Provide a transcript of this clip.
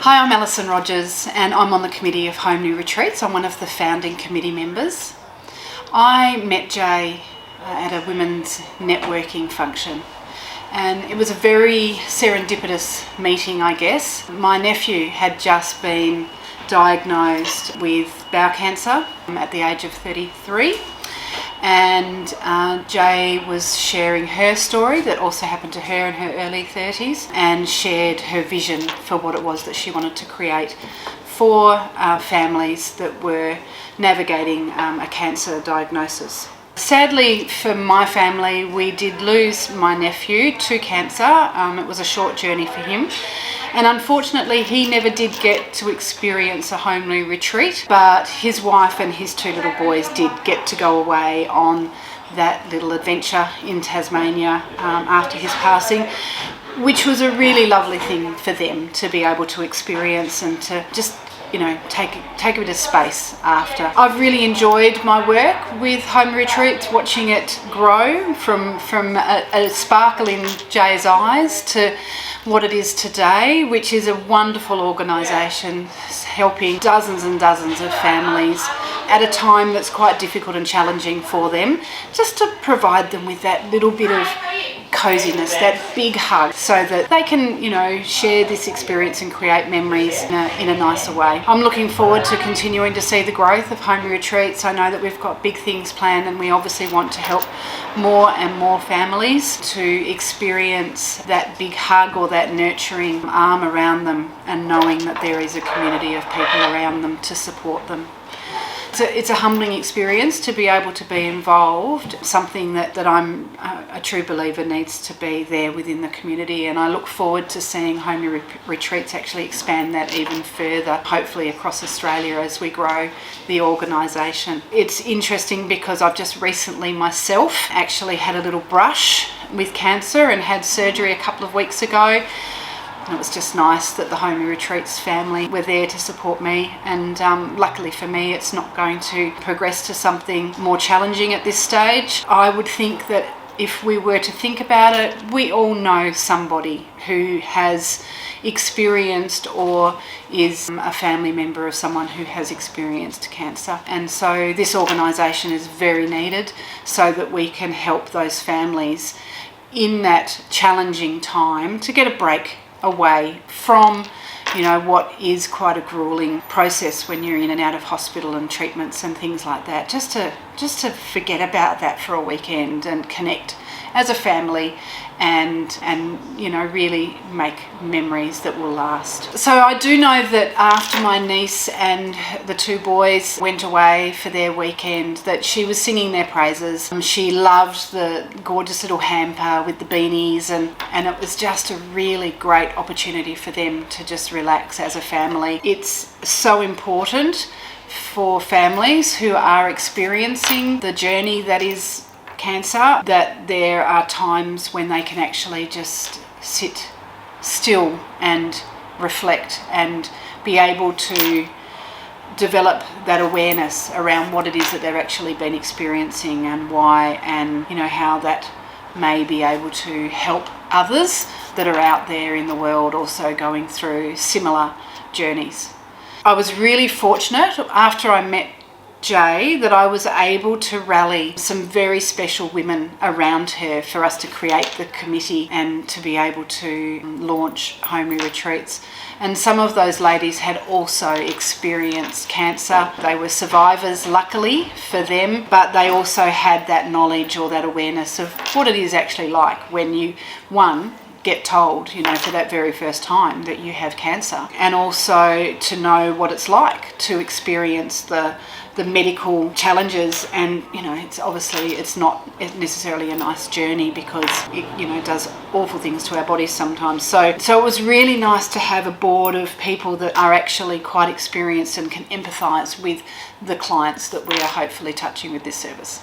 Hi, I'm Alison and I'm on the committee of Home New Retreats. I'm one of the founding committee members. I met Jay at a women's networking function, and it was a very serendipitous meeting, I guess. My nephew had just been diagnosed with bowel cancer at the age of 33, and Jay was sharing her story that also happened to her in her early 30s, and shared her vision for what it was that she wanted to create for families that were navigating a cancer diagnosis. Sadly for my family, we did lose my nephew to cancer. It was a short journey for him, and unfortunately he never did get to experience a homely retreat, but his wife and his two little boys did get to go away on that little adventure in Tasmania after his passing, which was a really lovely thing for them to be able to experience and to just take a bit of space after. I've really enjoyed my work with Home Retreats, watching it grow from a sparkle in Jay's eyes to what it is today, which is a wonderful organisation helping dozens and dozens of families at a time that's quite difficult and challenging for them, just to provide them with that little bit of coziness, that big hug, so that they can, share this experience and create memories in a nicer way. I'm looking forward to continuing to see the growth of Home Retreats. I know that we've got big things planned, and we obviously want to help more and more families to experience that big hug or that nurturing arm around them, and knowing that there is a community of people around them to support them. It's a humbling experience to be able to be involved, something that I'm a true believer needs to be there within the community, and I look forward to seeing Home Retreats actually expand that even further, hopefully across Australia as we grow the organisation. It's interesting because I've just recently myself actually had a little brush with cancer and had surgery a couple of weeks ago. And it was just nice that the Home Retreats family were there to support me, and luckily for me it's not going to progress to something more challenging at this stage. I would think that if we were to think about it, we all know somebody who has experienced or is a family member of someone who has experienced cancer, and so this organisation is very needed so that we can help those families in that challenging time to get a break away from what is quite a grueling process when you're in and out of hospital and treatments and things like that, just to forget about that for a weekend and connect as a family and really make memories that will last. So I do know that after my niece and the two boys went away for their weekend, that she was singing their praises. She loved the gorgeous little hamper with the beanies, and it was just a really great opportunity for them to just relax as a family. It's so important for families who are experiencing the journey that is cancer, that there are times when they can actually just sit still and reflect and be able to develop that awareness around what it is that they've actually been experiencing and why, and how that may be able to help others that are out there in the world also going through similar journeys. I was really fortunate after I met Jay that I was able to rally some very special women around her for us to create the committee and to be able to launch Home Retreats. And some of those ladies had also experienced cancer. They were survivors, luckily for them, but they also had that knowledge or that awareness of what it is actually like when you, get told, for that very first time that you have cancer, and also to know what it's like to experience the medical challenges. And it's not necessarily a nice journey, because it does awful things to our bodies sometimes. So it was really nice to have a board of people that are actually quite experienced and can empathise with the clients that we are hopefully touching with this service.